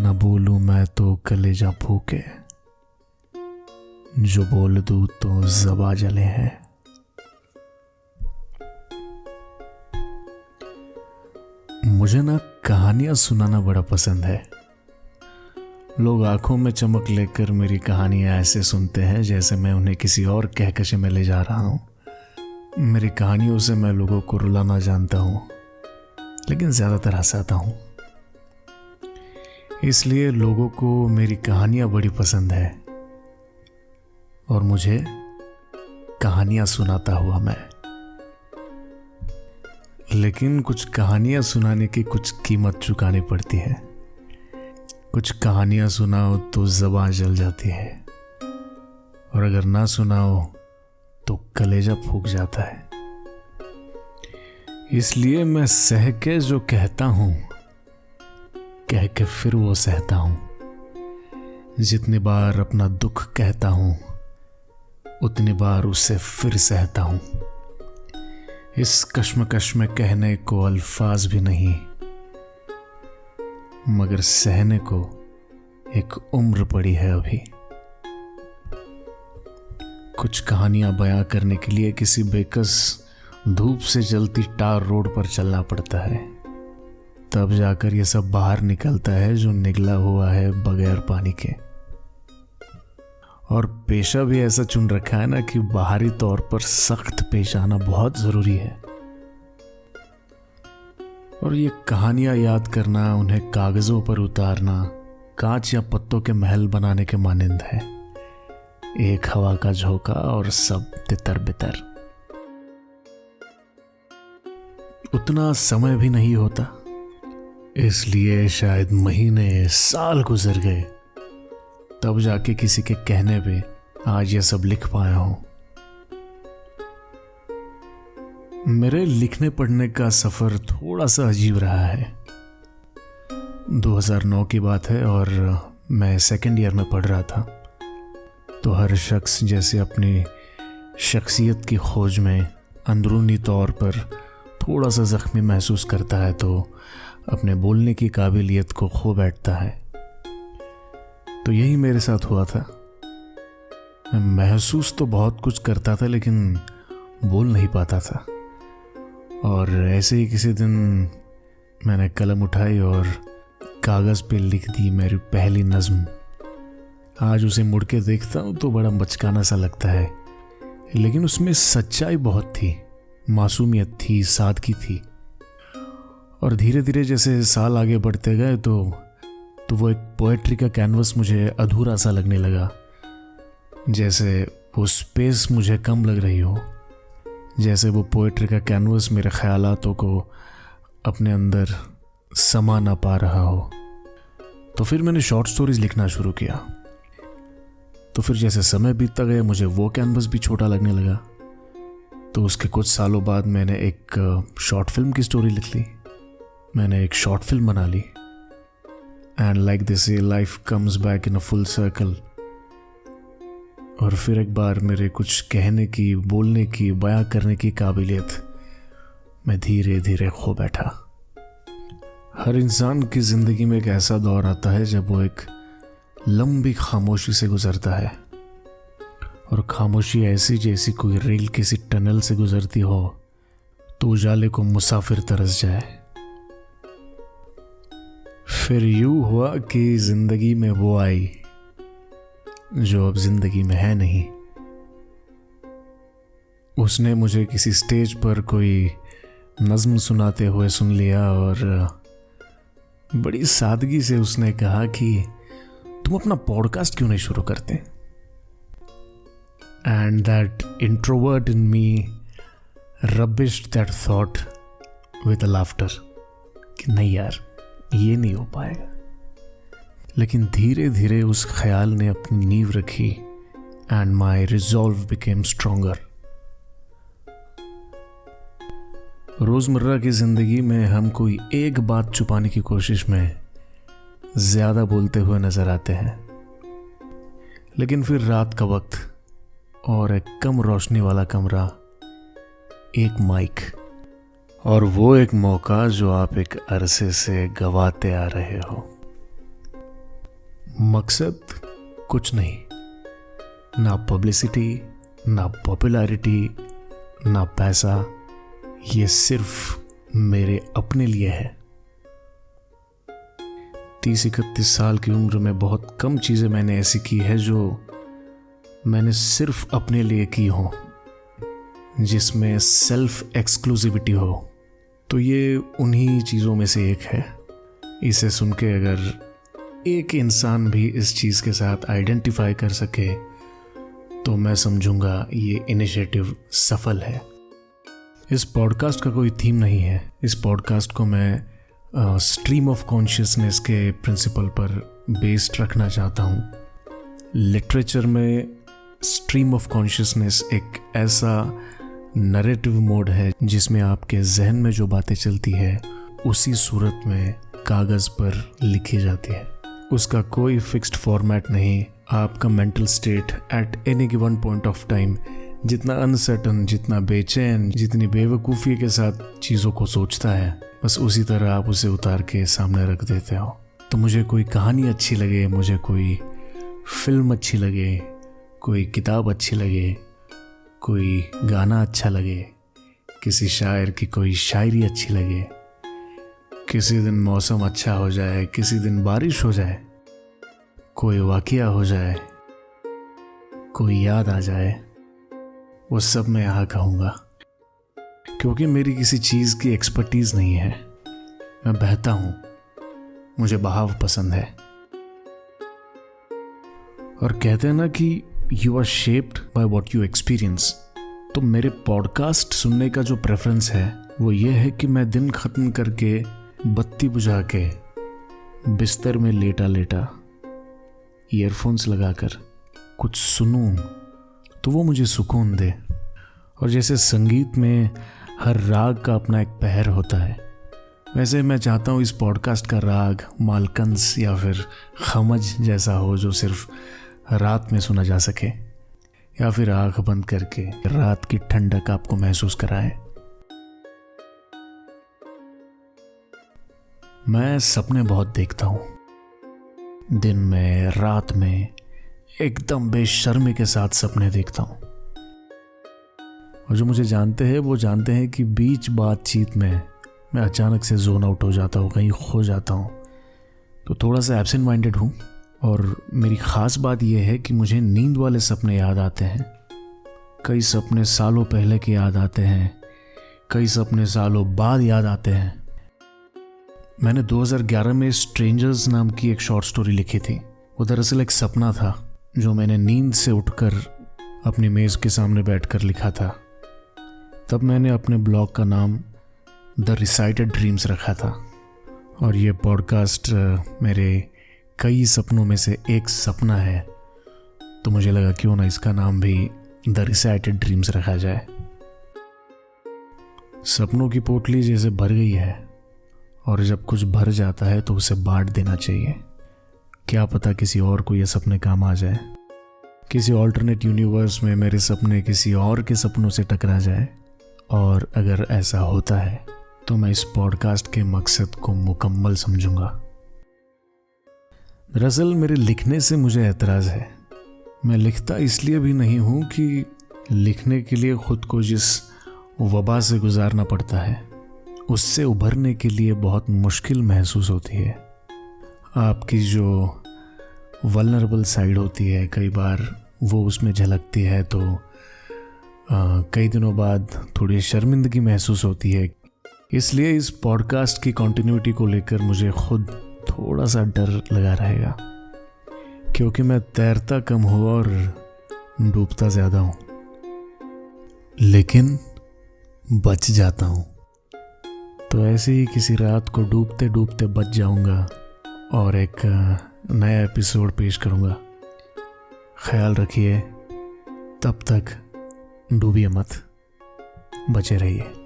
न बोलूं मैं तो कलेजा फूके, जो बोल दूं तो ज़बा जले हैं। मुझे ना कहानियां सुनाना बड़ा पसंद है। लोग आंखों में चमक लेकर मेरी कहानियां ऐसे सुनते हैं जैसे मैं उन्हें किसी और कहकशे में ले जा रहा हूं। मेरी कहानियों से मैं लोगों को रुलाना जानता हूं, लेकिन ज़्यादातर हंसाता हूं। इसलिए लोगों को मेरी कहानियां बड़ी पसंद है और मुझे कहानियां सुनाता हुआ मैं। लेकिन कुछ कहानियां सुनाने की कुछ कीमत चुकानी पड़ती है। कुछ कहानियां सुनाओ तो ज़बान जल जाती है, और अगर ना सुनाओ तो कलेजा फूक जाता है। इसलिए मैं सह के जो कहता हूं, कह के फिर वो सहता हूं। जितनी बार अपना दुख कहता हूं, उतनी बार उसे फिर सहता हूं। इस कश्मकश में कहने को अल्फाज भी नहीं, मगर सहने को एक उम्र पड़ी है अभी। कुछ कहानियां बयां करने के लिए किसी बेकस धूप से जलती टार रोड पर चलना पड़ता है, तब जाकर ये सब बाहर निकलता है जो निगला हुआ है बगैर पानी के। और पेशा भी ऐसा चुन रखा है ना कि बाहरी तौर पर सख्त पेश आना बहुत जरूरी है। और ये कहानियां याद करना, उन्हें कागजों पर उतारना, कांच या पत्तों के महल बनाने के मानिंद है। एक हवा का झोंका और सब तितर बितर। उतना समय भी नहीं होता, इसलिए शायद महीने साल गुजर गए, तब जाके किसी के कहने पे आज ये सब लिख पाया हूं। मेरे लिखने पढ़ने का सफर थोड़ा सा अजीब रहा है। 2009 की बात है और मैं सेकंड ईयर में पढ़ रहा था। तो हर शख्स जैसे अपनी शख्सियत की खोज में अंदरूनी तौर पर थोड़ा सा जख्मी महसूस करता है, तो अपने बोलने की काबिलियत को खो बैठता है। तो यही मेरे साथ हुआ था। मैं महसूस तो बहुत कुछ करता था, लेकिन बोल नहीं पाता था। और ऐसे ही किसी दिन मैंने कलम उठाई और कागज़ पे लिख दी मेरी पहली नज़्म। आज उसे मुड़ के देखता हूँ तो बड़ा बचकाना सा लगता है, लेकिन उसमें सच्चाई बहुत थी, मासूमियत थी, सादगी थी। और धीरे धीरे जैसे साल आगे बढ़ते गए तो वो एक पोएट्री का कैनवस मुझे अधूरा सा लगने लगा। जैसे वो स्पेस मुझे कम लग रही हो, जैसे वो पोएट्री का कैनवस मेरे ख्यालातों को अपने अंदर समा ना पा रहा हो। तो फिर मैंने शॉर्ट स्टोरीज लिखना शुरू किया। तो फिर जैसे समय बीतता गया, मुझे वो कैनवस भी छोटा लगने लगा। तो उसके कुछ सालों बाद मैंने एक शॉर्ट फिल्म की स्टोरी लिख ली, मैंने एक शॉर्ट फिल्म बना ली। And like this life comes back in a full circle. और फिर एक बार मेरे कुछ कहने की, बोलने की, बयां करने की काबिलियत मैं धीरे धीरे खो बैठा। हर इंसान की जिंदगी में एक ऐसा दौर आता है जब वो एक लंबी खामोशी से गुजरता है, और खामोशी ऐसी जैसी कोई रेल किसी टनल से गुजरती हो तो उजाले को मुसाफिर तरस जाए। फिर यूं हुआ कि जिंदगी में वो आई जो अब जिंदगी में है नहीं। उसने मुझे किसी स्टेज पर कोई नज़्म सुनाते हुए सुन लिया और बड़ी सादगी से उसने कहा कि तुम अपना पॉडकास्ट क्यों नहीं शुरू करते। And that introvert in me rubbished that thought with a laughter कि नहीं यार, ये नहीं हो पाएगा। लेकिन धीरे धीरे उस ख्याल ने अपनी नींव रखी and my resolve became stronger. रोजमर्रा की जिंदगी में हम कोई एक बात छुपाने की कोशिश में ज्यादा बोलते हुए नजर आते हैं, लेकिन फिर रात का वक्त और एक कम रोशनी वाला कमरा, एक माइक और वो एक मौका जो आप एक अरसे से गवाते आ रहे हो। मकसद कुछ नहीं, ना पब्लिसिटी, ना पॉपुलैरिटी, ना पैसा। ये सिर्फ मेरे अपने लिए है। 30-31 साल की उम्र में बहुत कम चीज़ें मैंने ऐसी की है जो मैंने सिर्फ अपने लिए की हो, जिसमें सेल्फ एक्सक्लूसिविटी हो। तो ये उन्हीं चीज़ों में से एक है। इसे सुन के अगर एक इंसान भी इस चीज़ के साथ आइडेंटिफाई कर सके तो मैं समझूंगा ये इनिशिएटिव सफल है। इस पॉडकास्ट का कोई थीम नहीं है। इस पॉडकास्ट को मैं स्ट्रीम ऑफ कॉन्शियसनेस के प्रिंसिपल पर बेस्ड रखना चाहता हूँ। लिटरेचर में स्ट्रीम ऑफ कॉन्शियसनेस एक ऐसा नरेटिव मोड है जिसमें आपके जहन में जो बातें चलती है उसी सूरत में कागज़ पर लिखी जाती है। उसका कोई फिक्स्ड फॉर्मेट नहीं। आपका mental state at any given point of time जितना अनसर्टन, जितना बेचैन, जितनी बेवकूफ़ी के साथ चीज़ों को सोचता है, बस उसी तरह आप उसे उतार के सामने रख देते हो। तो मुझे कोई कहानी अच्छी लगे, मुझे कोई फिल्म अच्छी लगे, कोई किताब अच्छी लगे, कोई गाना अच्छा लगे, किसी शायर की कोई शायरी अच्छी लगे, किसी दिन मौसम अच्छा हो जाए, किसी दिन बारिश हो जाए, कोई वाक़या हो जाए, कोई याद आ जाए, वो सब मैं यहाँ कहूँगा। क्योंकि मेरी किसी चीज़ की एक्सपर्टीज़ नहीं है। मैं बहता हूँ, मुझे बहाव पसंद है। और कहते हैं ना कि you are shaped by what you experience. तो मेरे पॉडकास्ट सुनने का जो प्रेफरेंस है वो ये है कि मैं दिन ख़त्म करके बत्ती बुझा के बिस्तर में लेटा लेटा ईयरफोन्स लगाकर कुछ सुनूं तो वो मुझे सुकून दे। और जैसे संगीत में हर राग का अपना एक पहर होता है, वैसे मैं चाहता हूँ इस पॉडकास्ट का राग मालकंस या फिर खमज जैसा हो जो सिर्फ रात में सुना जा सके, या फिर आँख बंद करके रात की ठंडक आपको महसूस कराए। मैं सपने बहुत देखता हूँ, दिन में, रात में, एकदम बेशर्मी के साथ सपने देखता हूँ। और जो मुझे जानते हैं वो जानते हैं कि बीच बातचीत में मैं अचानक से जोन आउट हो जाता हूँ, कहीं खो जाता हूँ। तो थोड़ा सा एब्सेंट माइंडेड हूँ। और मेरी ख़ास बात यह है कि मुझे नींद वाले सपने याद आते हैं। कई सपने सालों पहले के याद आते हैं, कई सपने सालों बाद याद आते हैं। मैंने 2011 में स्ट्रेंजर्स नाम की एक शॉर्ट स्टोरी लिखी थी। वो दरअसल एक सपना था जो मैंने नींद से उठकर अपनी मेज़ के सामने बैठकर लिखा था। तब मैंने अपने ब्लॉग का नाम द रिसाइटेड ड्रीम्स रखा था। और ये पॉडकास्ट मेरे कई सपनों में से एक सपना है, तो मुझे लगा क्यों ना इसका नाम भी द रिसाइटेड ड्रीम्स रखा जाए। सपनों की पोटली जैसे भर गई है, और जब कुछ भर जाता है तो उसे बांट देना चाहिए। क्या पता किसी और को ये सपने काम आ जाए, किसी ऑल्टरनेट यूनिवर्स में मेरे सपने किसी और के सपनों से टकरा जाए। और अगर ऐसा होता है तो मैं इस पॉडकास्ट के मकसद को मुकम्मल समझूंगा। दरअसल मेरे लिखने से मुझे एतराज़ है। मैं लिखता इसलिए भी नहीं हूँ कि लिखने के लिए ख़ुद को जिस वबा से गुजारना पड़ता है उससे उभरने के लिए बहुत मुश्किल महसूस होती है। आपकी जो वल्नरेबल साइड होती है कई बार वो उसमें झलकती है, तो कई दिनों बाद थोड़ी शर्मिंदगी महसूस होती है। इसलिए इस पॉडकास्ट की कंटिन्यूटी को लेकर मुझे खुद थोड़ा सा डर लगा रहेगा, क्योंकि मैं तैरता कम हूँ और डूबता ज़्यादा हूँ, लेकिन बच जाता हूँ। तो ऐसे ही किसी रात को डूबते डूबते बच जाऊँगा और एक नया एपिसोड पेश करूँगा। ख्याल रखिए, तब तक डूबिए मत, बचे रहिए।